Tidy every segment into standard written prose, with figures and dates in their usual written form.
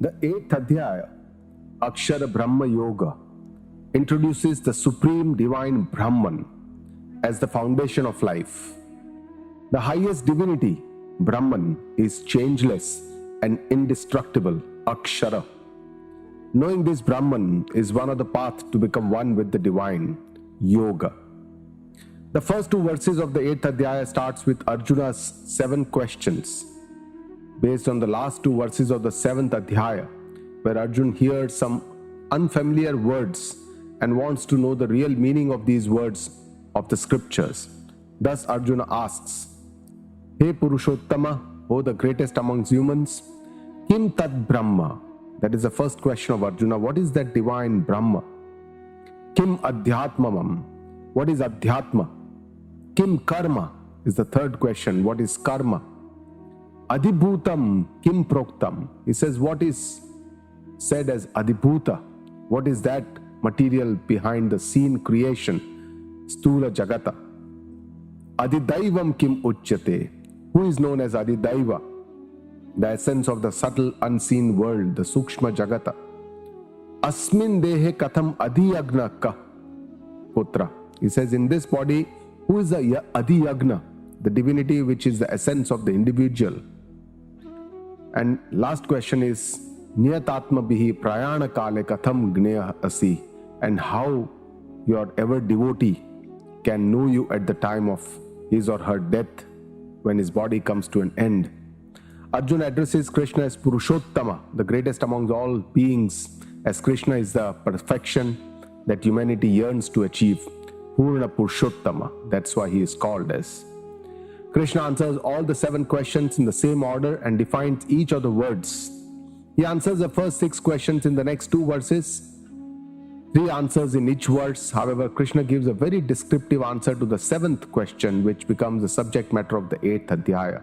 The 8th Adhyaya, Akshara Brahma Yoga, introduces the supreme divine Brahman as the foundation of life. The highest divinity, Brahman, is changeless and indestructible, Akshara. Knowing this Brahman is one of the paths to become one with the divine, Yoga. The first two verses of the 8th Adhyaya starts with Arjuna's 7 questions, based on the last 2 verses of the 7th Adhyaya, where Arjun hears some unfamiliar words and wants to know the real meaning of these words of the scriptures. Thus Arjuna asks, Hey Purushottama, O the greatest amongst humans, Kim Tat Brahma? That is the first question of Arjuna. What is that divine Brahma? Kim Adhyatmamam? What is Adhyatma? Kim Karma is the third question. What is Karma? Adhibhutam Kim Proktam? He says, what is said as Adhibhuta? What is that material behind the seen creation? Stula Jagata. Adhidaivam Kim Uchyate? Who is known as Adhidaiva? The essence of the subtle unseen world, the Sukshma Jagata. Asmin Dehe Katham Adhiyagna Ka Putra. He says, in this body, who is the Adhiyagna? The divinity which is the essence of the individual. And last question is, Niyatatma Bihi Prayana Kale Katham Gneya Asi? And how your ever devotee can know you at the time of his or her death, when his body comes to an end. Arjuna addresses Krishna as Purushottama, the greatest amongst all beings, as Krishna is the perfection that humanity yearns to achieve. Purna Purushottama, that's why he is called as. Krishna answers all the 7 questions in the same order and defines each of the words. He answers the first 6 questions in the next 2 verses, 3 answers in each verse. However, Krishna gives a very descriptive answer to the 7th question, which becomes the subject matter of the 8th Adhyaya.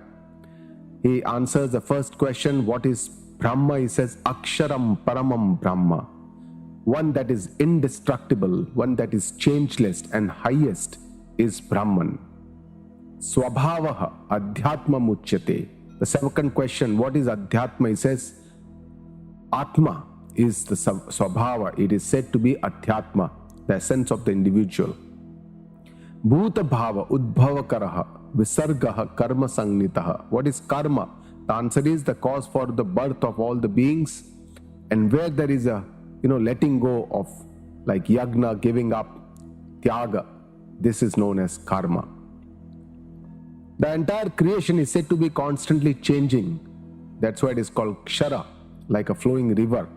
He answers the first question, what is Brahma? He says, Aksharam Paramam Brahma. One that is indestructible, one that is changeless and highest is Brahman. Swabhavaha Adhyatma Muchyate. The second question, what is Adhyatma? He says, Atma is the Swabhava. It is said to be Adhyatma, the essence of the individual. Bhuta Bhava Udbhavakaraha Visargaha Karma Sangnitaha. What is karma? The answer is the cause for the birth of all the beings, and where there is a letting go of, like yagna, giving up, tyaga, this is known as karma. The entire creation is said to be constantly changing. That's why it is called kshara, like a flowing river.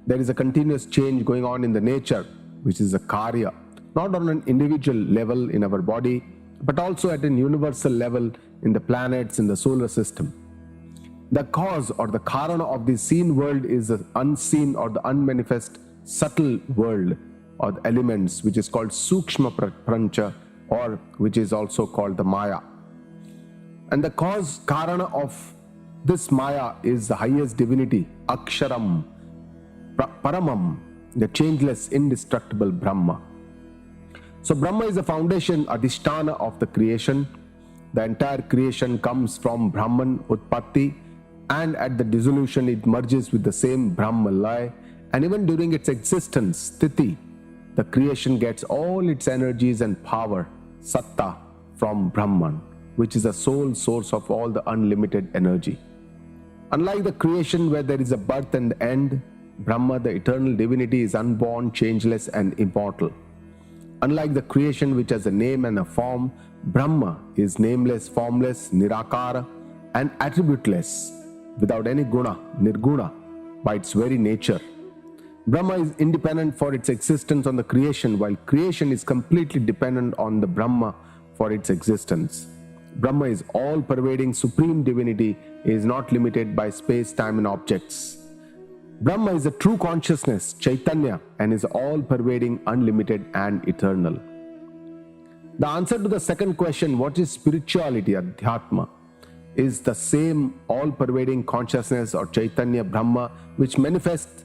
There is a continuous change going on in the nature, which is a karya, not on an individual level in our body, but also at an universal level in the planets, in the solar system. The cause or the karana of the seen world is the unseen or the unmanifest subtle world or the elements, which is called Sukshma Prancha, or which is also called the Maya. And the cause karana of this Maya is the highest divinity, Aksharam Paramam, the changeless, indestructible Brahma. So Brahma is the foundation, Adhisthana of the creation. The entire creation comes from Brahman, Utpatti, and at the dissolution it merges with the same Brahma Laya, and even during its existence, Sthiti, the creation gets all its energies and power, Satta, from Brahman, which is the sole source of all the unlimited energy. Unlike the creation where there is a birth and end, Brahma, the eternal divinity, is unborn, changeless and immortal. Unlike the creation which has a name and a form, Brahma is nameless, formless, nirakara and attributeless, without any guna, nirguna, by its very nature. Brahma is independent for its existence on the creation, while creation is completely dependent on the Brahma for its existence. Brahma is all-pervading supreme divinity, is not limited by space, time and objects. Brahma is a true consciousness, Chaitanya, and is all-pervading, unlimited and eternal. The answer to the second question, what is spirituality, Adhyatma, is the same all-pervading consciousness or Chaitanya Brahma, which manifests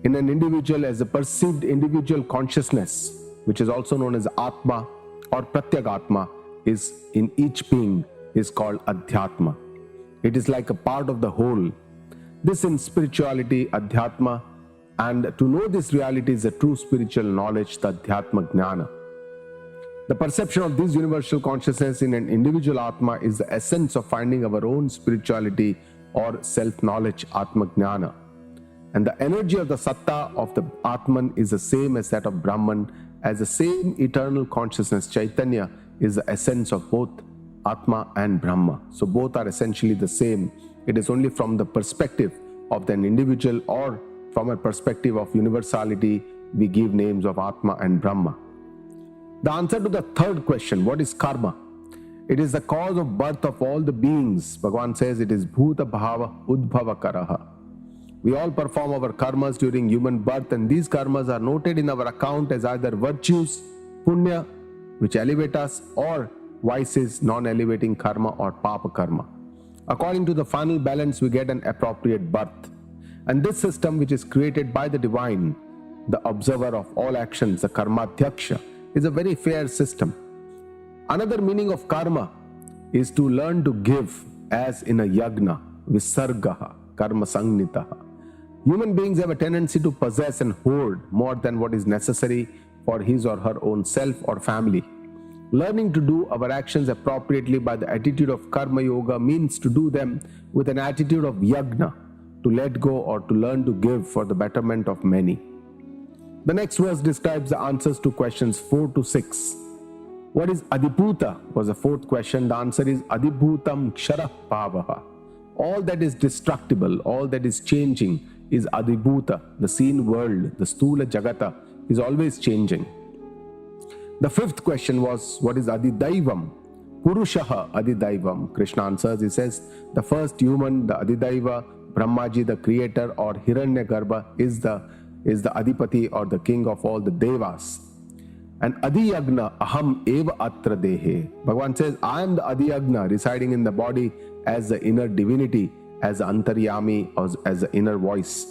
in an individual as a perceived individual consciousness, which is also known as Atma or Pratyagatma, is in each being, is called Adhyatma. It is like a part of the whole. This in spirituality, Adhyatma, and to know this reality is a true spiritual knowledge, the Adhyatma Jnana. The perception of this universal consciousness in an individual Atma is the essence of finding our own spirituality or self-knowledge, Atma Jnana. And the energy of the Satta of the Atman is the same as that of Brahman, as the same eternal consciousness, Chaitanya, is the essence of both Atma and Brahma. So both are essentially the same. It is only from the perspective of an individual or from a perspective of universality we give names of Atma and Brahma. The answer to the third question, what is karma? It is the cause of birth of all the beings. Bhagavan says it is bhuta bhava udbhava karaha. We all perform our karmas during human birth, and these karmas are noted in our account as either virtues, punya, which elevate us, or vices, non-elevating karma or papa karma. According to the final balance, we get an appropriate birth. And this system, which is created by the divine, the observer of all actions, the karmadhyaksha, is a very fair system. Another meaning of karma is to learn to give, as in a yagna, visargaha, karma sangnitaha. Human beings have a tendency to possess and hoard more than what is necessary for his or her own self or family. Learning to do our actions appropriately by the attitude of karma yoga means to do them with an attitude of yagna, to let go or to learn to give for the betterment of many. The next verse describes the answers to questions 4 to 6. What is Adibhuta was the fourth question. The answer is Adibhutam Kshara Pavaha. All that is destructible, all that is changing is Adibhuta. The seen world, the Stula Jagata, is always changing. The fifth question was, what is Adidaivam? Purushaha Adidaivam. Krishna answers, he says, the first human, the Adidaiva, Brahmaji, the creator, or Hiranyagarbha is the Adipati or the king of all the Devas. And Adiyagna Aham Eva Atra Dehe. Bhagavan says, I am the Adiyagna residing in the body as the inner divinity, as the Antaryami, or as the inner voice.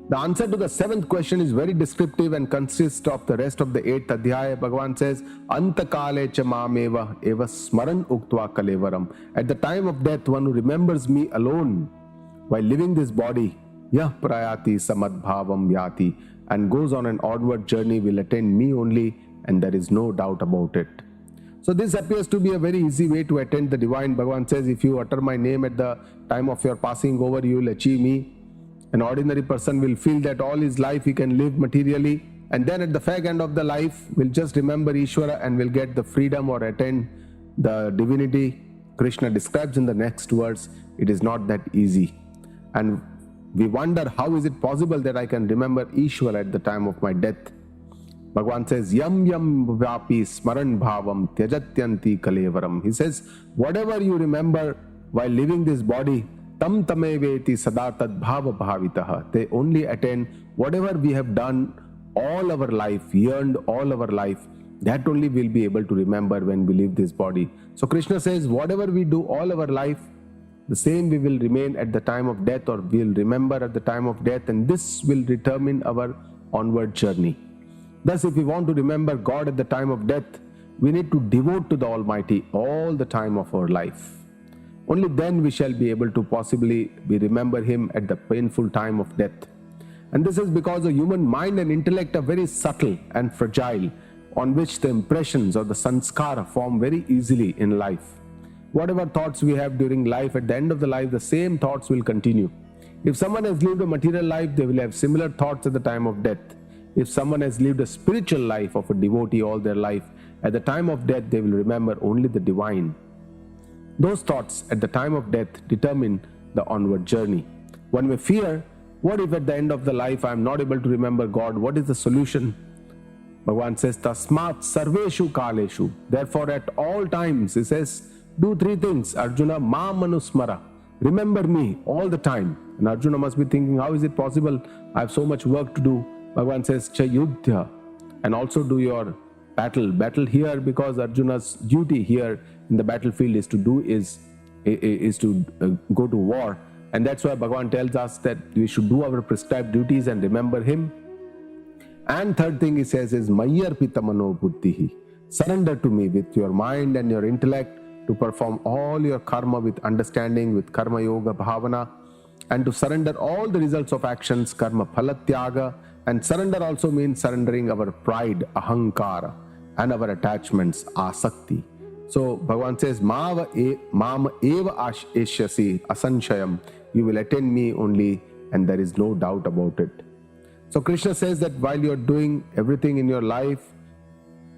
The answer to the seventh question is very descriptive and consists of the rest of the 8th Adhyaya. Bhagavan says, Antakale cha mameva eva smaran uktva kalevaram. At the time of death, one who remembers me alone while living this body, yah prayati samadbhavam yati, and goes on an onward journey will attain me only, and there is no doubt about it. So this appears to be a very easy way to attain the divine. Bhagavan says, if you utter my name at the time of your passing over, you will achieve me. An ordinary person will feel that all his life he can live materially, and then at the fag end of the life will just remember Ishvara and will get the freedom or attain the divinity. Krishna describes in the next verse, it is not that easy. And we wonder, how is it possible that I can remember Ishvara at the time of my death? Bhagavan says, Yam yam vyapi smaran bhavam tyajatyanti kalevaram. He says, whatever you remember while living this body, tam tameveti sadatad bhava bhavitaha. They only attain whatever we have done all our life, yearned all our life, that only we'll be able to remember when we leave this body. So Krishna says, whatever we do all our life, the same we will remain at the time of death, or we'll remember at the time of death, and this will determine our onward journey. Thus, if we want to remember God at the time of death, we need to devote to the Almighty all the time of our life. Only then we shall be able to possibly remember Him at the painful time of death. And this is because the human mind and intellect are very subtle and fragile, on which the impressions or the sanskara form very easily in life. Whatever thoughts we have during life, at the end of the life, the same thoughts will continue. If someone has lived a material life, they will have similar thoughts at the time of death. If someone has lived a spiritual life of a devotee all their life, at the time of death, they will remember only the divine. Those thoughts at the time of death determine the onward journey. One may fear, what if at the end of the life I am not able to remember God? What is the solution? Bhagavan says, Tasmat sarveshu kaleshu. Therefore, at all times, he says, do 3 things. Arjuna, ma manusmara. Remember me all the time. And Arjuna must be thinking, how is it possible? I have so much work to do. Bhagavan says, Chayudhya. And also do your battle. Battle here, because Arjuna's duty here in the battlefield is to go to war. And that's why Bhagavan tells us that we should do our prescribed duties and remember Him. And third thing he says is, Mayyar pitamano buddhihi. Surrender to me with your mind and your intellect to perform all your karma with understanding, with karma yoga bhavana. and to surrender all the results of actions, karma phalatyaga. And surrender also means surrendering our pride, ahankara, and our attachments, asakti. So Bhagavan says, Mam eva eshyasi asanshayam, you will attain me only, and there is no doubt about it. So Krishna says that while you are doing everything in your life,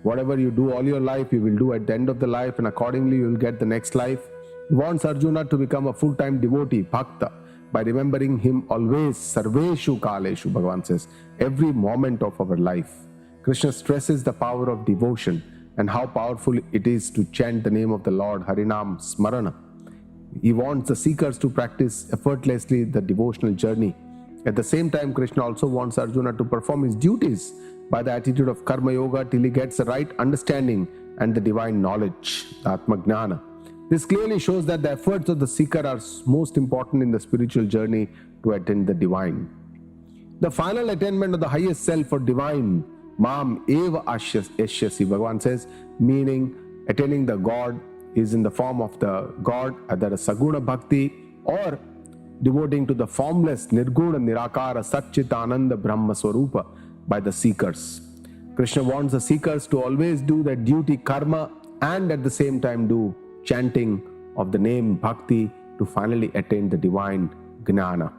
whatever you do all your life, you will do at the end of the life, and accordingly you will get the next life. He wants Arjuna to become a full-time devotee, bhakta, by remembering him always, sarveshu kaleshu, Bhagavan says, every moment of our life. Krishna stresses the power of devotion and how powerful it is to chant the name of the Lord, Harinam Smarana. He wants the seekers to practice effortlessly the devotional journey. At the same time, Krishna also wants Arjuna to perform his duties by the attitude of karma yoga till he gets the right understanding and the divine knowledge, the Atma Gnana. This clearly shows that the efforts of the seeker are most important in the spiritual journey to attain the divine. The final attainment of the highest self or divine, Mam eva eshyasi, Bhagavan says, meaning attaining the God, is in the form of the God, either a Saguna Bhakti or devoting to the formless Nirguna Nirakara Satchitananda Brahma Swarupa by the seekers. Krishna wants the seekers to always do their duty karma and at the same time do chanting of the name bhakti to finally attain the divine gnana.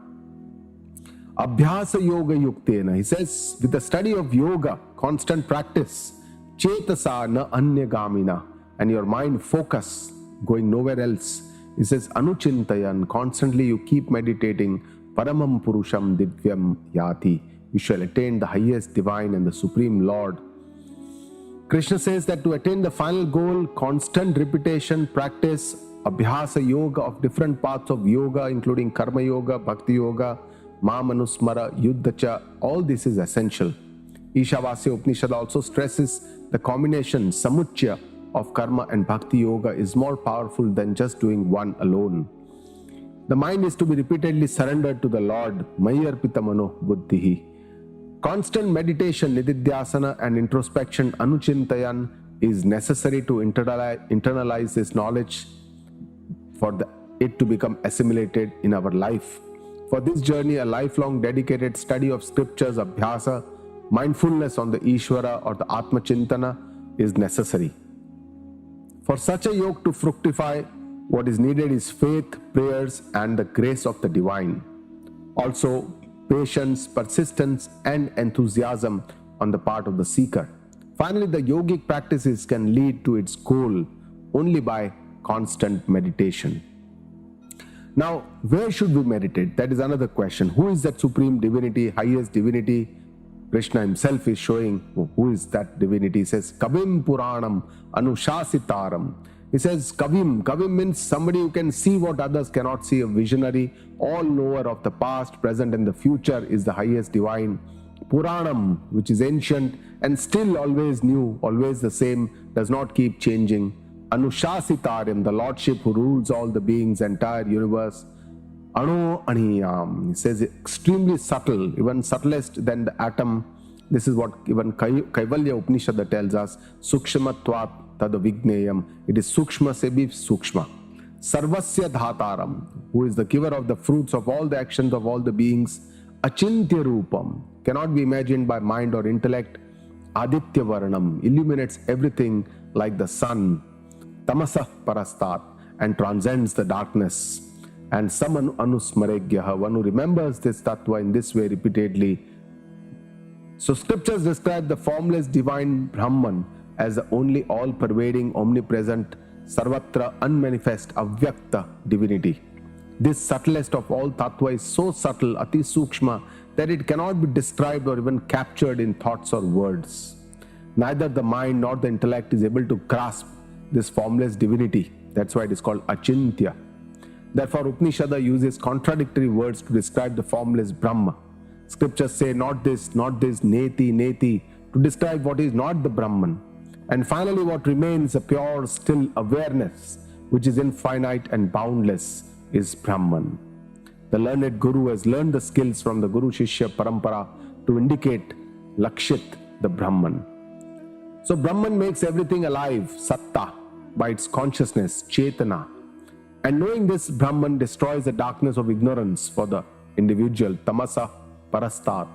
Abhyasa yoga yuktena, he says, with the study of yoga, constant practice, chetasa na anyagamina, and your mind focus, going nowhere else. He says, anuchintayan, constantly you keep meditating, paramam purusham divyam yati, you shall attain the highest divine and the supreme Lord. Krishna says that to attain the final goal, constant repetition, practice, abhyasa yoga of different parts of yoga, including karma yoga, bhakti yoga, mamanusmara, yuddhacha, all this is essential. Ishavasya Upanishad also stresses the combination, samuchya, of karma and bhakti yoga is more powerful than just doing one alone. The mind is to be repeatedly surrendered to the Lord, mayarpita mano buddhihi. Constant meditation, nididhyasana, and introspection, anuchintayan, is necessary to internalize this knowledge for it to become assimilated in our life. For this journey, a lifelong dedicated study of scriptures, abhyasa, mindfulness on the Ishvara or the Atma Chintana is necessary. For such a yoga to fructify, what is needed is faith, prayers, and the grace of the divine. Also, patience, persistence, and enthusiasm on the part of the seeker. Finally, the yogic practices can lead to its goal only by constant meditation. Now, where should we meditate? That is another question. Who is that supreme divinity, highest divinity? Krishna himself is showing who is that divinity. He says, Kavim Puranam Anushasitaram. He says, Kavim. Kavim means somebody who can see what others cannot see, a visionary, all knower of the past, present, and the future is the highest divine. Puranam, which is ancient and still always new, always the same, does not keep changing. Anushasitaram, the Lordship who rules all the beings, entire universe. Anu Aniyam, he says, extremely subtle, even subtlest than the atom. This is what even Kaivalya Upanishad tells us. Sukshmatvat tad vigneyam. It is sukshma se bhi sukshma. Sarvasya dhataram, who is the giver of the fruits of all the actions of all the beings. Achintya rupam, cannot be imagined by mind or intellect. Aditya varanam, illuminates everything like the sun. Tamasah parastat, and transcends the darkness. And saman anusmaregyaha, one who remembers this tattva in this way repeatedly. So scriptures describe the formless divine Brahman as the only all-pervading, omnipresent, sarvatra, unmanifest, avyakta divinity. This subtlest of all tattva is so subtle, ati sukshma, that it cannot be described or even captured in thoughts or words. Neither the mind nor the intellect is able to grasp this formless divinity. That's why it is called achintya. Therefore, Upanishad uses contradictory words to describe the formless Brahma. Scriptures say not this, neti, neti, to describe what is not the Brahman. And finally, what remains, a pure, still awareness, which is infinite and boundless, is Brahman. The learned Guru has learned the skills from the Guru Shishya Parampara to indicate Lakshit, the Brahman. So Brahman makes everything alive, Satta, by its consciousness, Chetana. And knowing this, Brahman destroys the darkness of ignorance for the individual, tamasa parastat.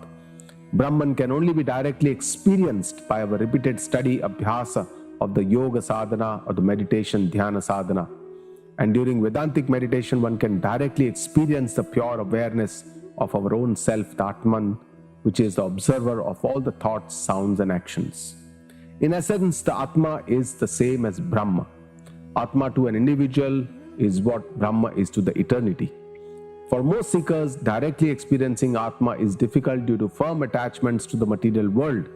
Brahman can only be directly experienced by our repeated study, abhyasa of the yoga sadhana or the meditation, dhyana sadhana. And during Vedantic meditation, one can directly experience the pure awareness of our own self, the Atman, which is the observer of all the thoughts, sounds and actions. In essence, the Atma is the same as Brahma. Atma to an individual is what Brahma is to the eternity. For most seekers, directly experiencing Atma is difficult due to firm attachments to the material world.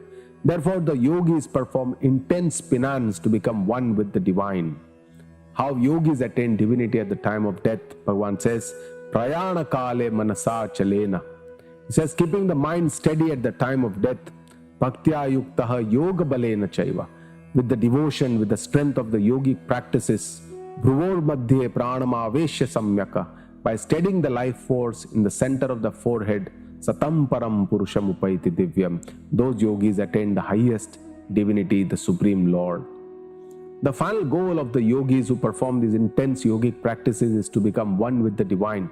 Therefore, the yogis perform intense penance to become one with the divine. How yogis attain divinity at the time of death, Bhagavan says, Prayana kale manasa chalena. He says, keeping the mind steady at the time of death, bhaktya yuktaha yoga balena chaiva. With the devotion, with the strength of the yogic practices, bhruvor madhye pranama aveshya samyaka. By steadying the life force in the center of the forehead, satam param purusham upaiti divyam. Those yogis attain the highest divinity, the Supreme Lord. The final goal of the yogis who perform these intense yogic practices is to become one with the divine.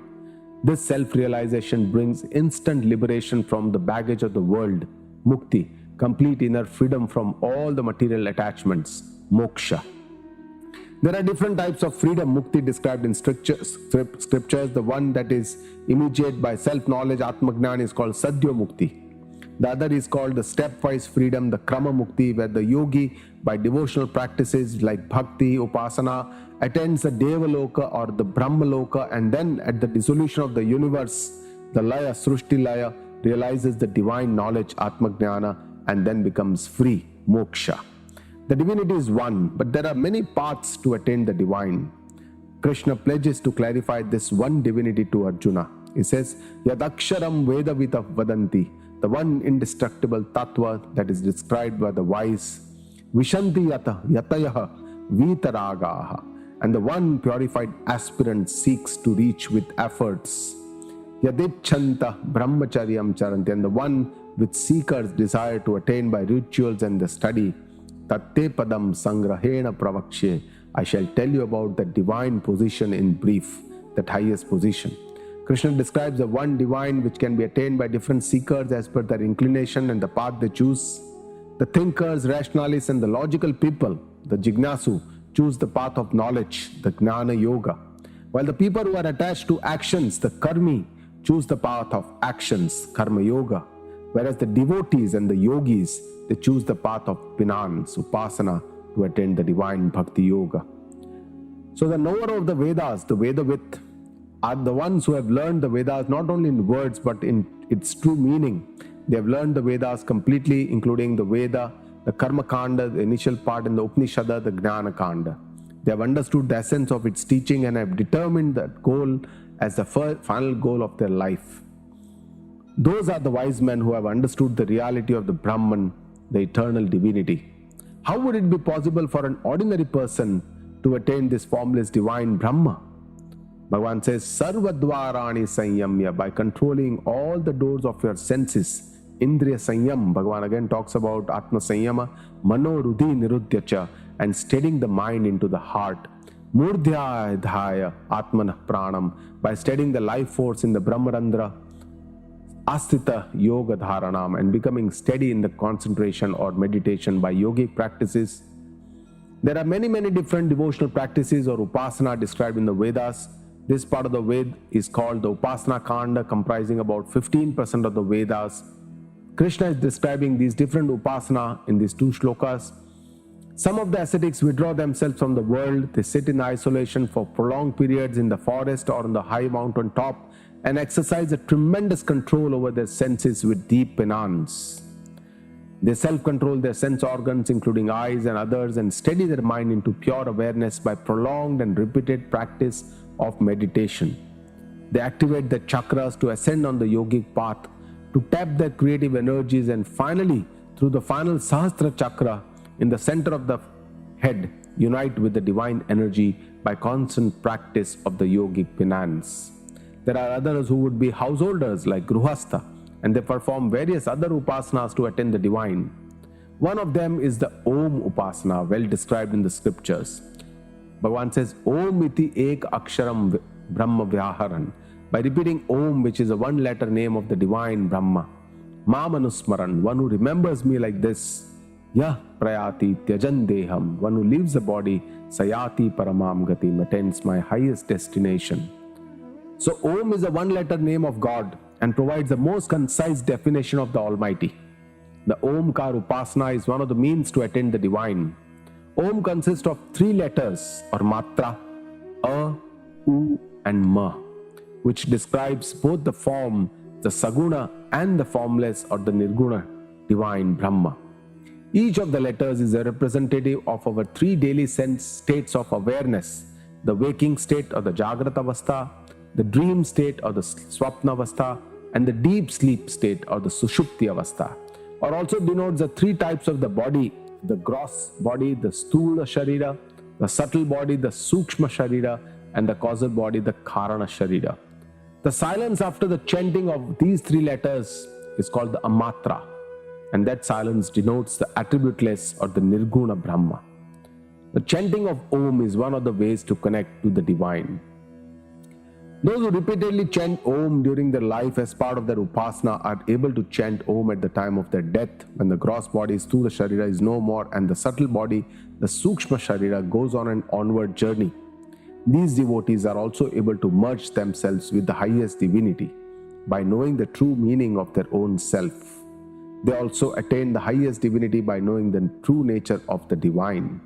This self-realization brings instant liberation from the baggage of the world, mukti, complete inner freedom from all the material attachments, moksha. There are different types of freedom, mukti, described in scriptures. The one that is immediate by self-knowledge, atmagnan, is called sadhya mukti. The other is called the stepwise freedom, the krama mukti, where the yogi, by devotional practices like bhakti, upasana, attains the devaloka or the brahmaloka, and then at the dissolution of the universe, the laya, srushti laya, realizes the divine knowledge, atmajnana, and then becomes free, moksha. The divinity is one, but there are many paths to attain the divine. Krishna pledges to clarify this one divinity to Arjuna. He says, Yadaksharam Vedavita Vadanti, the one indestructible tattva that is described by the wise, Vishanti Yatayaha Vitaragaha, and the one purified aspirant seeks to reach with efforts. Yadichanta Brahmacharyam Charanti, and the one which seekers desire to attain by rituals and the study. Tatte Padam Sangrahena Pravakshe, I shall tell you about the divine position in brief, that highest position. Krishna describes the one divine which can be attained by different seekers as per their inclination and the path they choose. The thinkers, rationalists and the logical people, the jignasu, choose the path of knowledge, the gnana yoga. While the people who are attached to actions, the karmi, choose the path of actions, karma yoga. Whereas the devotees and the yogis, they choose the path of penance, upasana, to attain the divine bhakti yoga. So the knower of the Vedas, the Vedavit, are the ones who have learned the Vedas not only in words but in its true meaning. They have learned the Vedas completely, including the Veda, the Karma Kanda, the initial part, and the Upanishada, the Gnana Kanda. They have understood the essence of its teaching and have determined that goal as the final goal of their life. Those are the wise men who have understood the reality of the Brahman, the eternal divinity. How would it be possible for an ordinary person to attain this formless divine Brahma? Bhagavan says, Sarvadvarani Sanyamya, by controlling all the doors of your senses. Indriya Sanyam, Bhagavan again talks about Atma Sanyama, Mano Rudhi Nirudhyacha, and steadying the mind into the heart. Murdhya Adhyaya Atmanah Pranam, by steadying the life force in the Brahmarandra, Astita Yoga Dharanam, and becoming steady in the concentration or meditation by yogic practices. There are many different devotional practices or upasana described in the Vedas. This part of the Ved is called the Upasana Kanda, comprising about 15% of the Vedas. Krishna is describing these different upasana in these two shlokas. Some of the ascetics withdraw themselves from the world. They sit in isolation for prolonged periods in the forest or on the high mountain top and exercise a tremendous control over their senses with deep penance. They self-control their sense organs, including eyes and others, and steady their mind into pure awareness by prolonged and repeated practice of meditation. They activate their chakras to ascend on the yogic path, to tap their creative energies, and finally, through the final Sahasra chakra in the center of the head, unite with the divine energy by constant practice of the yogic penance. There are others who would be householders like Gruhastha, and they perform various other upasanas to attain the divine. One of them is the Om Upasana, well described in the scriptures. Bhagavan says, Om iti ek aksharam Brahma Vyaharan. By repeating Om, which is a one-letter name of the divine Brahma, Mamanusmaran, one who remembers me like this, Yah prayati tyajan deham, one who leaves the body, Sayati paramam gatim, attains my highest destination. So Om is a one-letter name of God and provides the most concise definition of the Almighty. The Omkar Upasana is one of the means to attain the divine. Om consists of 3 letters or matra, A, U and Ma, which describes both the form, the Saguna, and the formless or the Nirguna, divine Brahma. Each of the letters is a representative of our 3 daily sense states of awareness, the waking state or the Jagrata Avastha, the dream state or the Swapna Avastha, and the deep sleep state or the Sushupti Avastha, or also denotes the 3 types of the body, the gross body, the Sthula Sharira, the subtle body, the Sukshma Sharira, and the causal body, the Karana Sharira. The silence after the chanting of these 3 letters is called the Amatra, and that silence denotes the attributeless or the Nirguna Brahma. The chanting of Om is one of the ways to connect to the divine. Those who repeatedly chant Om during their life as part of their Upasana are able to chant Om at the time of their death, when the gross body, Sthula Sharira, is no more and the subtle body, the Sukshma Sharira, goes on an onward journey. These devotees are also able to merge themselves with the highest divinity by knowing the true meaning of their own self. They also attain the highest divinity by knowing the true nature of the divine.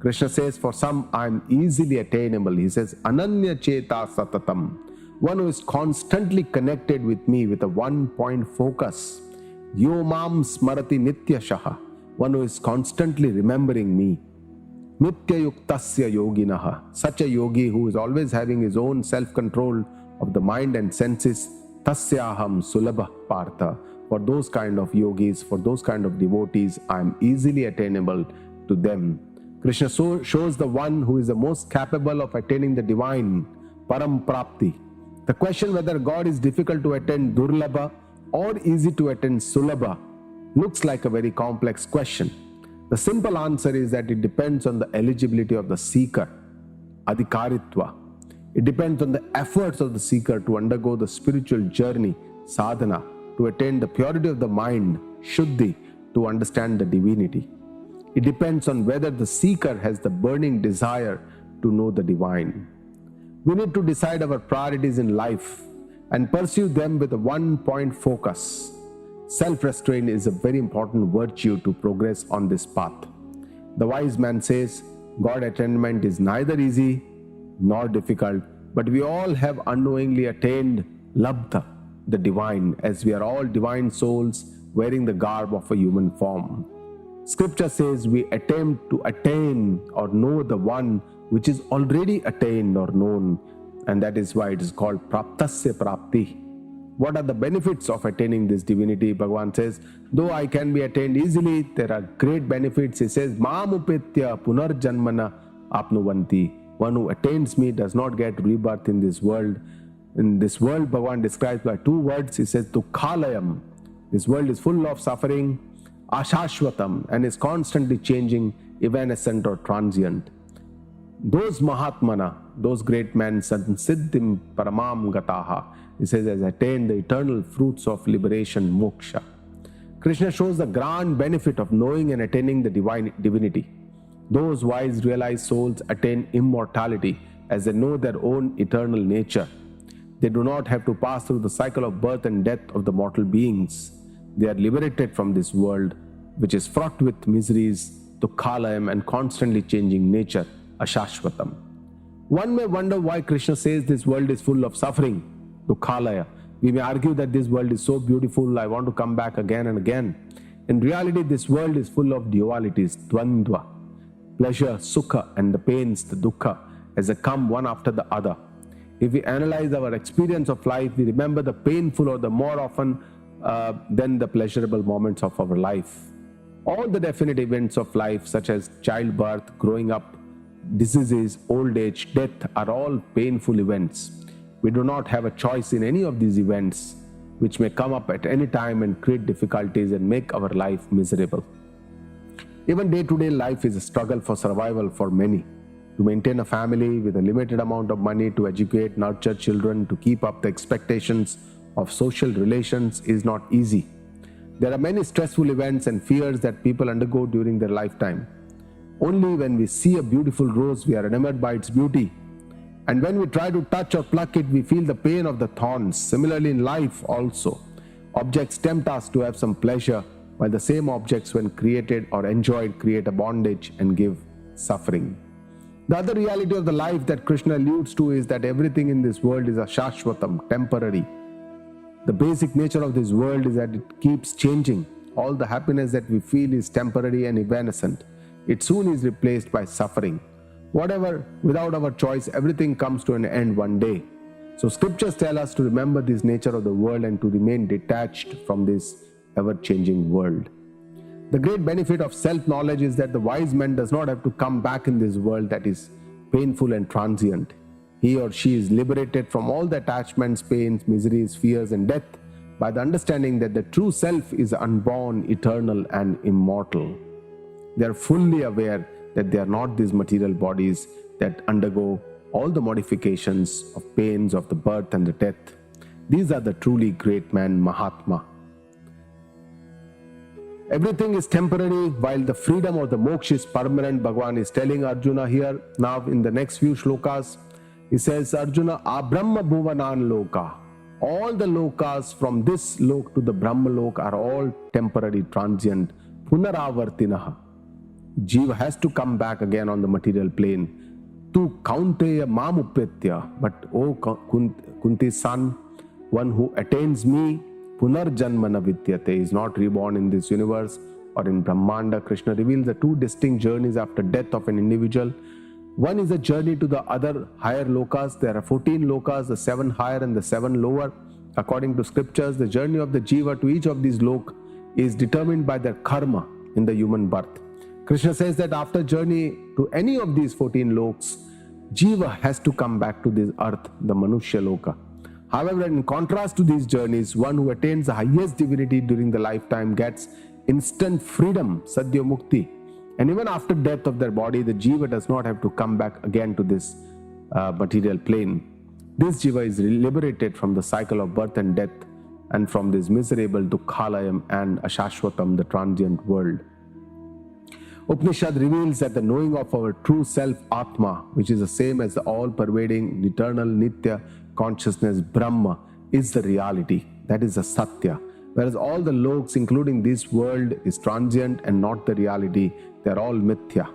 Krishna says, for some I am easily attainable. He says, Ananya Cheta Satatam, one who is constantly connected with me with a one-point focus. Yomam Smarati Nityashaha, one who is constantly remembering me. Nitya Yuktasya Yoginaha, such a yogi who is always having his own self-control of the mind and senses. Tasyaham Sulabha Partha, for those kind of yogis, for those kind of devotees, I am easily attainable to them. Krishna shows the one who is the most capable of attaining the divine, Param Prapti. The question whether God is difficult to attain, Durlabha, or easy to attain, Sulabha, looks like a very complex question. The simple answer is that it depends on the eligibility of the seeker, Adhikaritva. It depends on the efforts of the seeker to undergo the spiritual journey, sadhana, to attain the purity of the mind, Shuddhi, to understand the divinity. It depends on whether the seeker has the burning desire to know the divine. We need to decide our priorities in life and pursue them with a one-point focus. Self-restraint is a very important virtue to progress on this path. The wise man says, God attainment is neither easy nor difficult, but we all have unknowingly attained Labdha, the divine, as we are all divine souls wearing the garb of a human form. Scripture says we attempt to attain or know the one which is already attained or known, and that is why it is called Praptasya Prapti. What are the benefits of attaining this divinity? Bhagavan says, though I can be attained easily, there are great benefits. He says, Mamupetya Punarjanmana Apnuvanti. One who attains me does not get rebirth in this world. In this world, Bhagavan describes by 2 words. He says, Dukhalayam. This world is full of suffering. Ashashvatam, and is constantly changing, evanescent or transient. Those Mahatmana, those great men, Siddhim Paramam Gataha, he says, has attained the eternal fruits of liberation, moksha. Krishna shows the grand benefit of knowing and attaining the divinity. Those wise realized souls attain immortality as they know their own eternal nature. They do not have to pass through the cycle of birth and death of the mortal beings. They are liberated from this world, which is fraught with miseries, Dukhalayam, and constantly changing nature, Ashashvatam. One may wonder why Krishna says this world is full of suffering, Dukhalaya. We may argue that this world is so beautiful, I want to come back again and again. In reality, this world is full of dualities, Dvandva, pleasure, Sukha, and the pains, the Dukkha, as they come one after the other. If we analyze our experience of life, we remember the painful or the more often than the pleasurable moments of our life. All the definite events of life, such as childbirth, growing up, diseases, old age, death, are all painful events. We do not have a choice in any of these events, which may come up at any time and create difficulties and make our life miserable. Even day-to-day life is a struggle for survival for many. To maintain a family with a limited amount of money, to educate, nurture children, to keep up the expectations of social relations is not easy. There are many stressful events and fears that people undergo during their lifetime. Only when we see a beautiful rose, we are enamored by its beauty. And when we try to touch or pluck it, we feel the pain of the thorns. Similarly, in life also, objects tempt us to have some pleasure, while the same objects, when created or enjoyed, create a bondage and give suffering. The other reality of the life that Krishna alludes to is that everything in this world is a shashvatam, temporary. The basic nature of this world is that it keeps changing. All the happiness that we feel is temporary and evanescent. It soon is replaced by suffering. Whatever, without our choice, everything comes to an end one day. So scriptures tell us to remember this nature of the world and to remain detached from this ever-changing world. The great benefit of self-knowledge is that the wise man does not have to come back in this world that is painful and transient. He or she is liberated from all the attachments, pains, miseries, fears, and death by the understanding that the true self is unborn, eternal, and immortal. They are fully aware that they are not these material bodies that undergo all the modifications of pains of the birth and the death. These are the truly great man, Mahatma. Everything is temporary, while the freedom of the moksha is permanent. Bhagavan is telling Arjuna here. Now in the next few shlokas, he says, Arjuna, Abrahma bhuvanan loka. All the lokas from this lok to the Brahma lok are all temporary, transient. Punaravartinaha. Jiva has to come back again on the material plane. Tu kaunteya mamupritya. But O Kunti's son, one who attains me, punarjanmana vidyate, is not reborn in this universe or in Brahmanda. Krishna reveals the two distinct journeys after death of an individual. One is a journey to the other higher lokas. There are 14 lokas, the 7 higher and the 7 lower. According to scriptures, the journey of the jiva to each of these lok is determined by their karma in the human birth. Krishna says that after journey to any of these 14 loks, jiva has to come back to this earth, the Manushya loka. However, in contrast to these journeys, one who attains the highest divinity during the lifetime gets instant freedom, sadhya mukti. And even after death of their body, the jiva does not have to come back again to this material plane. This jiva is liberated from the cycle of birth and death and from this miserable dukkhalayam and ashashvatam, the transient world. Upanishad reveals that the knowing of our true self, Atma, which is the same as the all-pervading, eternal, nitya consciousness, Brahma, is the reality. That is the Satya. Whereas all the loks, including this world, is transient and not the reality. They are all mithya.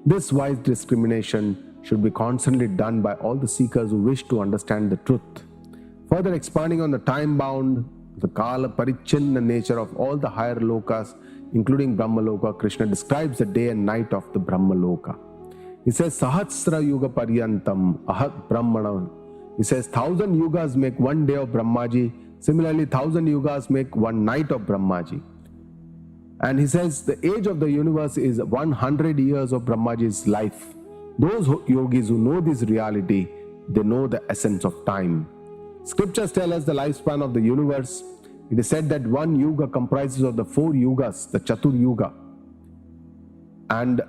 This wise discrimination should be constantly done by all the seekers who wish to understand the truth. Further expanding on the time-bound, the kala parichinna nature of all the higher lokas, including Brahma Loka, Krishna describes the day and night of the Brahma Loka. He says, Sahasra Yuga Paryantam Ahat Brahmana. He says, 1,000 yugas make one day of Brahmaji. Similarly, 1,000 yugas make one night of Brahmaji. And he says, the age of the universe is 100 years of Brahmaji's life. Those yogis who know this reality, they know the essence of time. Scriptures tell us the lifespan of the universe. It is said that one yuga comprises of the 4 yugas, the Chatur Yuga, and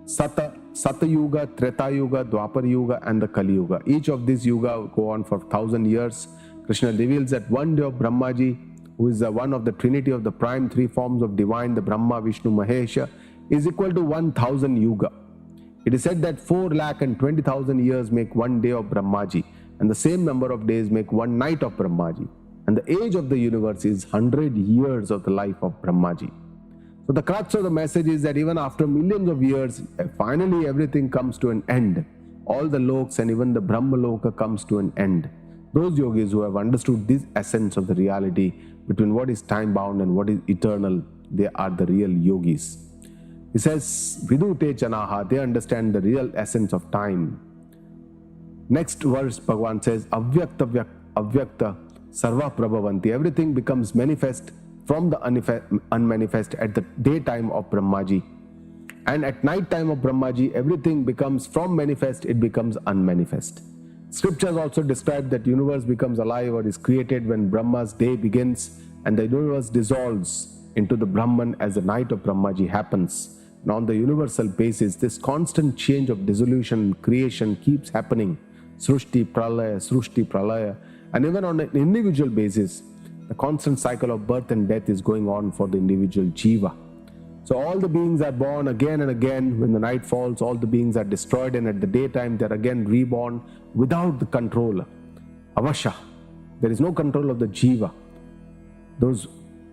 Sata Yuga, Treta Yuga, Dwapar Yuga, and the Kali Yuga. Each of these yuga go on for 1,000 years. Krishna reveals that one day of Brahmaji, who is one of the trinity of the prime 3 forms of divine, the Brahma, Vishnu, Mahesha, is equal to 1,000 yuga. It is said that 4,20,000 years make one day of Brahmaji, and the same number of days make one night of Brahmaji. And the age of the universe is 100 years of the life of Brahmaji. So the crux of the message is that even after millions of years, finally everything comes to an end. All the loks and even the Brahma Loka comes to an end. Those yogis who have understood this essence of the reality between what is time-bound and what is eternal, they are the real yogis. He says, Vidute Chanaha, they understand the real essence of time. Next verse, Bhagavan says, Avyakta Sarva Prabhavanti. Everything becomes manifest from the unmanifest at the daytime of Brahmaji. And at night time of Brahmaji, everything becomes from manifest, it becomes unmanifest. Scriptures also describe that universe becomes alive or is created when Brahma's day begins and the universe dissolves into the Brahman as the night of Brahmaji happens. And on the universal basis, this constant change of dissolution and creation keeps happening. Srushti Pralaya. And even on an individual basis, the constant cycle of birth and death is going on for the individual jiva. So all the beings are born again and again. When the night falls, all the beings are destroyed, and at the daytime they are again reborn without the control. Avasha. There is no control of the jiva. Those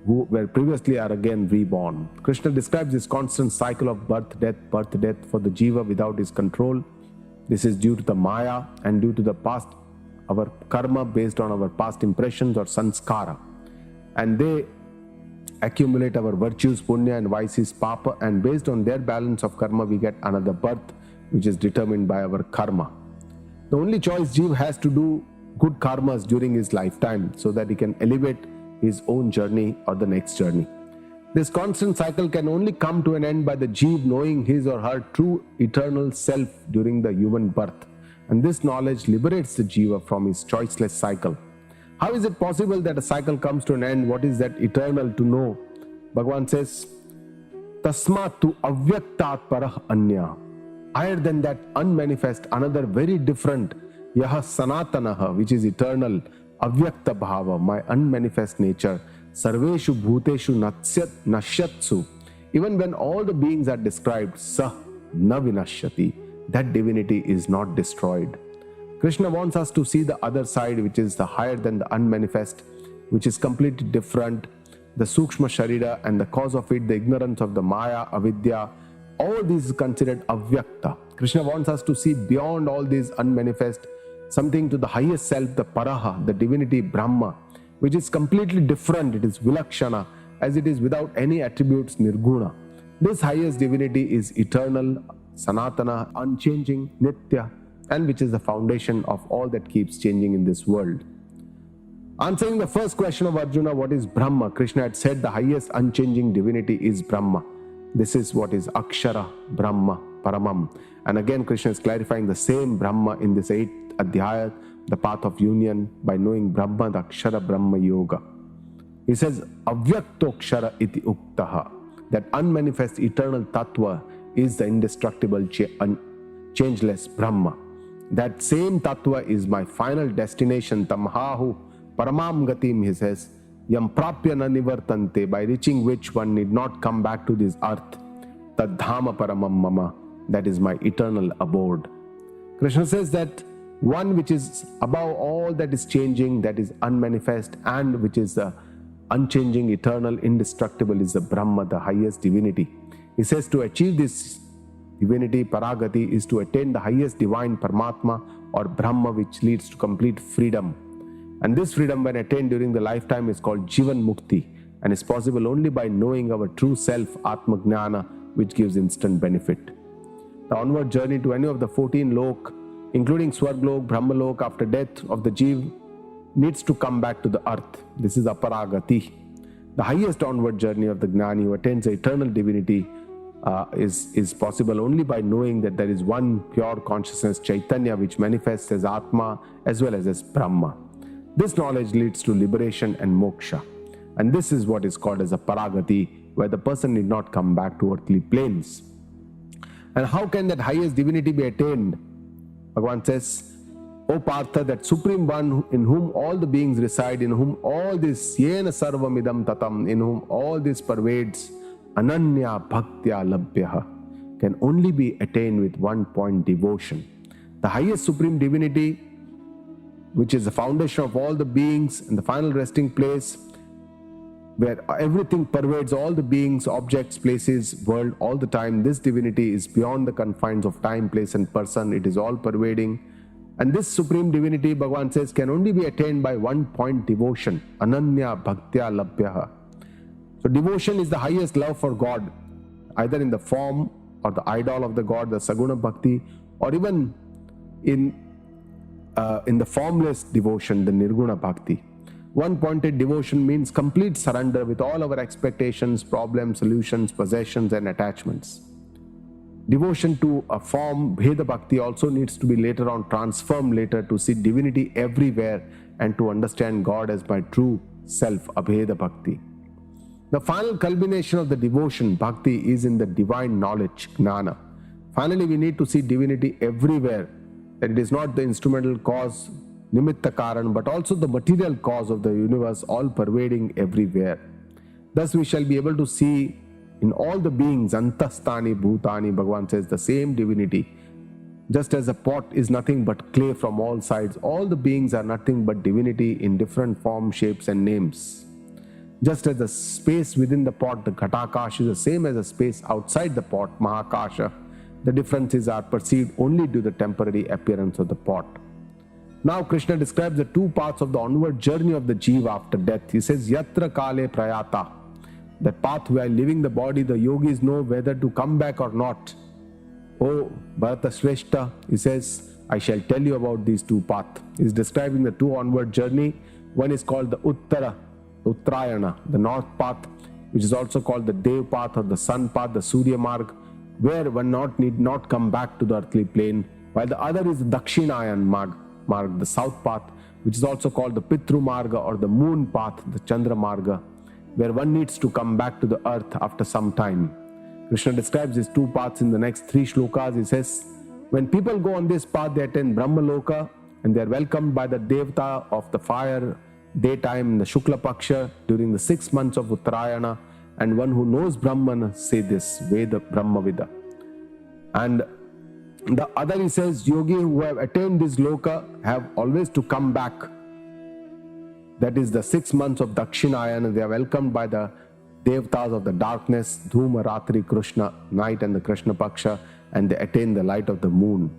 who were previously are again reborn. Krishna describes this constant cycle of birth, death for the jiva without his control. This is due to the Maya and due to the past, our karma based on our past impressions or sanskara. And they accumulate our virtues, punya, and vices, papa, and based on their balance of karma, we get another birth, which is determined by our karma. The only choice Jiva has to do good karmas during his lifetime so that he can elevate his own journey or the next journey. This constant cycle can only come to an end by the Jiva knowing his or her true eternal self during the human birth. And this knowledge liberates the Jiva from his choiceless cycle. How is it possible that a cycle comes to an end? What is that eternal to know? Bhagavan says, Tasmatu avyaktat parah anya. Higher than that unmanifest, another very different, yaha sanatanaha, which is eternal, avyakta bhava, my unmanifest nature, sarveshu bhuteshu nashyatsu. Even when all the beings are described, sah na vinashyati, that divinity is not destroyed. Krishna wants us to see the other side, which is the higher than the unmanifest, which is completely different, the sukshma sharira, and the cause of it, the ignorance of the maya, avidya, all these is considered avyakta. Krishna wants us to see beyond all these unmanifest, something to the highest self, the paraha, the divinity Brahma, which is completely different. It is vilakshana, as it is without any attributes, nirguna. This highest divinity is eternal, sanatana, unchanging, nitya, and which is the foundation of all that keeps changing in this world. Answering the first question of Arjuna, what is Brahma? Krishna had said the highest unchanging divinity is Brahma. This is what is Akshara, Brahma, Paramam. And again, Krishna is clarifying the same Brahma in this 8th Adhyaya, the path of union, by knowing Brahma, the Akshara Brahma Yoga. He says, Avyaktokshara iti uktaha, that unmanifest eternal tattva is the indestructible, changeless Brahma. That same tattva is my final destination, tamhahu paramam gatim, he says, yam prapya na nivartante, by reaching which one need not come back to this earth, tadhama paramam mama, that is my eternal abode. Krishna says that one which is above all that is changing, that is unmanifest, and which is the unchanging, eternal, indestructible, is the Brahma, the highest divinity. He says to achieve this divinity, paragati, is to attain the highest divine Paramatma or Brahma, which leads to complete freedom. And this freedom, when attained during the lifetime, is called Jivan Mukti, and is possible only by knowing our true self, Atma Gnana, which gives instant benefit. The onward journey to any of the 14 lok, including Swarglok, Brahmalok, after death of the Jiv, needs to come back to the earth. This is aparagati. The highest onward journey of the Gnani who attains the eternal divinity is possible only by knowing that there is one pure consciousness, Chaitanya, which manifests as Atma as well as Brahma. This knowledge leads to liberation and moksha. And this is what is called as a paragati, where the person need not come back to earthly planes. And how can that highest divinity be attained? Bhagavan says, O Partha, that Supreme One in whom all the beings reside, in whom all this yena sarvam idam tatam, in whom all this pervades, ananya bhaktya labhyaha, can only be attained with one point, devotion. The highest supreme divinity, which is the foundation of all the beings and the final resting place, where everything pervades all the beings, objects, places, world, all the time. This divinity is beyond the confines of time, place and person. It is all pervading. And this supreme divinity, Bhagavan says, can only be attained by one point, devotion. Ananya bhaktya labhyaha. So devotion is the highest love for God, either in the form or the idol of the God, the Saguna Bhakti, or even in the formless devotion, the Nirguna Bhakti. One-pointed devotion means complete surrender with all our expectations, problems, solutions, possessions, and attachments. Devotion to a form, Bheda Bhakti, also needs to be later on transformed later to see divinity everywhere and to understand God as my true self, Abheda Bhakti. The final culmination of the devotion, bhakti, is in the divine knowledge, jnana. Finally, we need to see divinity everywhere, that it is not the instrumental cause, nimitta karan, but also the material cause of the universe, all pervading everywhere. Thus we shall be able to see in all the beings, antastani bhutani, Bhagavan says, the same divinity. Just as a pot is nothing but clay from all sides, all the beings are nothing but divinity in different forms, shapes and names. Just as the space within the pot, the ghatakash, is the same as the space outside the pot, mahakasha, the differences are perceived only due to the temporary appearance of the pot. Now Krishna describes the two parts of the onward journey of the jiva after death. He says, Yatra kale prayata. That path while leaving the body, the yogis know whether to come back or not. Oh, Bharata Shrestha, he says, I shall tell you about these two paths. He is describing the two onward journey. One is called the Uttarayana, the north path, which is also called the Dev path or the sun path, the Surya Marg, where one need not come back to the earthly plane, while the other is the Dakshinayan Marg, the south path, which is also called the Pitru Marga or the moon path, the Chandra Marga, where one needs to come back to the earth after some time. Krishna describes these two paths in the next 3 shlokas. He says, when people go on this path, they attain Brahmaloka and they are welcomed by the Devta of the fire daytime in the Shukla Paksha during the 6 months of Uttarayana. And one who knows Brahman say this, Veda Brahmavida. And the other, he says, yogi who have attained this loka have always to come back. That is the 6 months of Dakshinayana. They are welcomed by the Devtas of the darkness, Dhuma, Ratri, Krishna, night and the Krishna Paksha, and they attain the light of the moon.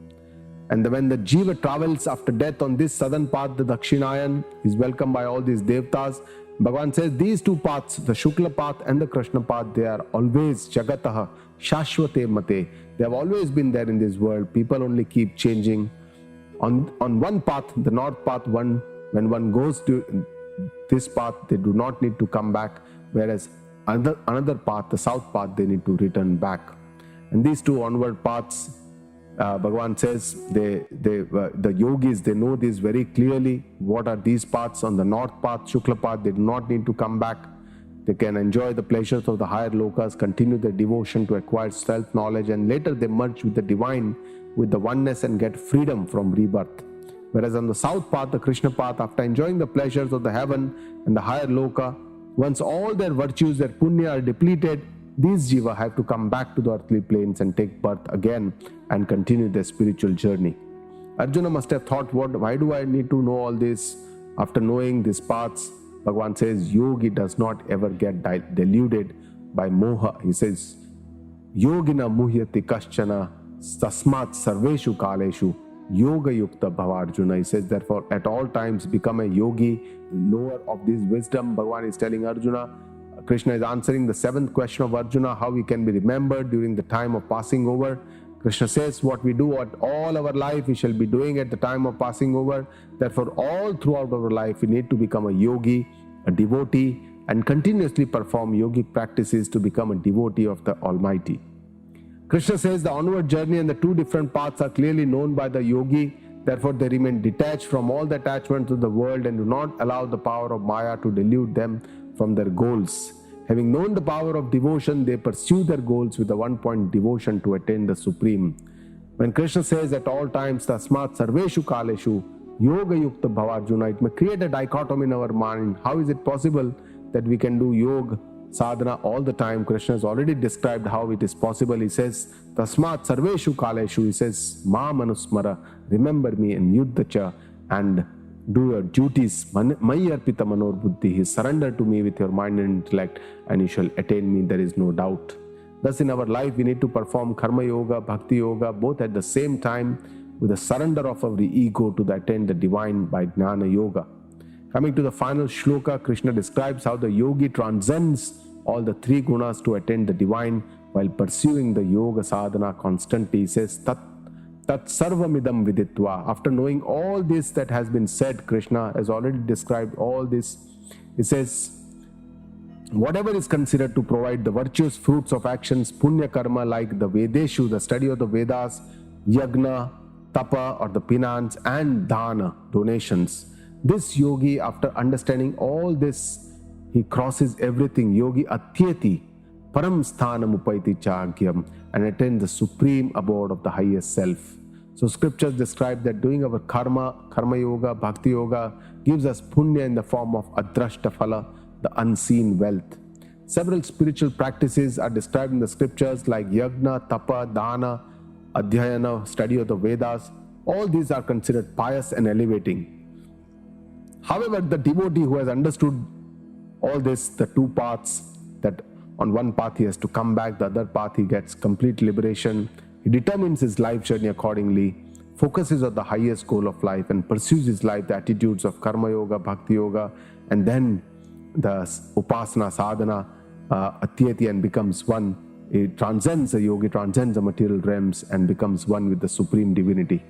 And when the jiva travels after death on this southern path, the Dakshinayan, is welcomed by all these Devtas. Bhagavan says these two paths, the Shukla path and the Krishna path, they are always Jagataha, Shashvate Mate. They have always been there in this world. People only keep changing. On one path, the north path, when one goes to this path, they do not need to come back, whereas another path, the south path, they need to return back. And these two onward paths, Bhagavan says, the yogis, they know this very clearly. What are these paths? On the north path, Shukla path, they do not need to come back. They can enjoy the pleasures of the higher lokas, continue their devotion to acquire self-knowledge, and later they merge with the divine, with the oneness, and get freedom from rebirth. Whereas on the south path, the Krishna path, after enjoying the pleasures of the heaven and the higher loka, once all their virtues, their punya are depleted, these jiva have to come back to the earthly planes and take birth again and continue their spiritual journey. Arjuna must have thought, why do I need to know all this? After knowing these paths, Bhagavan says, yogi does not ever get deluded by moha. He says, yogina muhyati kaschana tasmat sarveshu kaleshu yoga yukta bhavarjuna. He says, therefore, at all times become a yogi, knower of this wisdom. Bhagavan is telling Arjuna. Krishna is answering the 7th question of Arjuna, how he can be remembered during the time of passing over. Krishna says, what we do at all our life, we shall be doing at the time of passing over. Therefore, all throughout our life, we need to become a yogi, a devotee, and continuously perform yogic practices to become a devotee of the Almighty. Krishna says the onward journey and the two different paths are clearly known by the yogi. Therefore, they remain detached from all the attachment to the world and do not allow the power of Maya to delude them from their goals. Having known the power of devotion, they pursue their goals with a one-point devotion to attain the Supreme. When Krishna says at all times, Tasmat Sarveshu Kaleshu Yoga Yukta Bhavarjuna, it may create a dichotomy in our mind. How is it possible that we can do yoga sadhana all the time? Krishna has already described how it is possible. He says, Tasmat Sarveshu Kaleshu, he says, Ma Manusmara, remember me in Yuddhacha and do your duties. Mayi arpita manor buddhi, surrender to me with your mind and intellect, and you shall attain me, there is no doubt. Thus, in our life, we need to perform karma yoga, bhakti yoga, both at the same time, with a surrender of our ego to attain the divine by jnana yoga. Coming to the final shloka, Krishna describes how the yogi transcends all the 3 gunas to attain the divine while pursuing the yoga sadhana constantly. He says, Tat sarvamidam viditva. After knowing all this that has been said, Krishna has already described all this. He says, whatever is considered to provide the virtuous fruits of actions, punya karma, like the Vedeshu, the study of the Vedas, yagna, tapa or the penance, and dana, donations. This yogi, after understanding all this, He crosses everything. Yogi Atyeti Param Sthanam Upaiti Chagyam, and attains the supreme abode of the highest self. So scriptures describe that doing our karma yoga, bhakti yoga gives us punya in the form of adrashta phala, the unseen wealth. Several spiritual practices are described in the scriptures like yagna, tapa, dana, adhyayana, study of the Vedas. All these are considered pious and elevating. However, the devotee who has understood all this, the two paths, that on one path he has to come back, the other path he gets complete liberation, he determines his life journey accordingly, focuses on the highest goal of life and pursues his life, the attitudes of karma yoga, bhakti yoga, and then the upasana, sadhana, atyeti, and becomes one. He transcends the yogi, transcends the material realms and becomes one with the supreme divinity.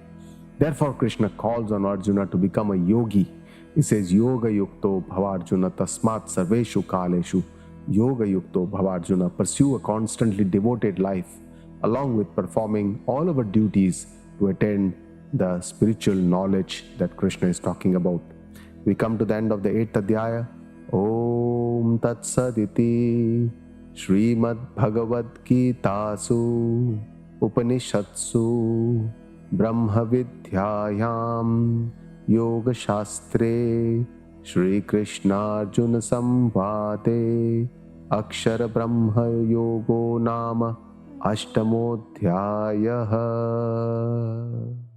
Therefore, Krishna calls on Arjuna to become a yogi. He says, Yoga yukto bhavarjuna tasmat sarveshu kaleshu. Yoga yukto bhavarjuna. Pursue a constantly devoted life along with performing all our duties to attain the spiritual knowledge that Krishna is talking about. We come to the end of the 8th Adhyaya. Om Tat Saditi Srimad Bhagavad Gitasu Upanishatsu Brahma Vidyayam Yoga Shastre Shri Krishna Arjuna Samvade Akshara Brahma Yogo Nama Ashtamodhyayah.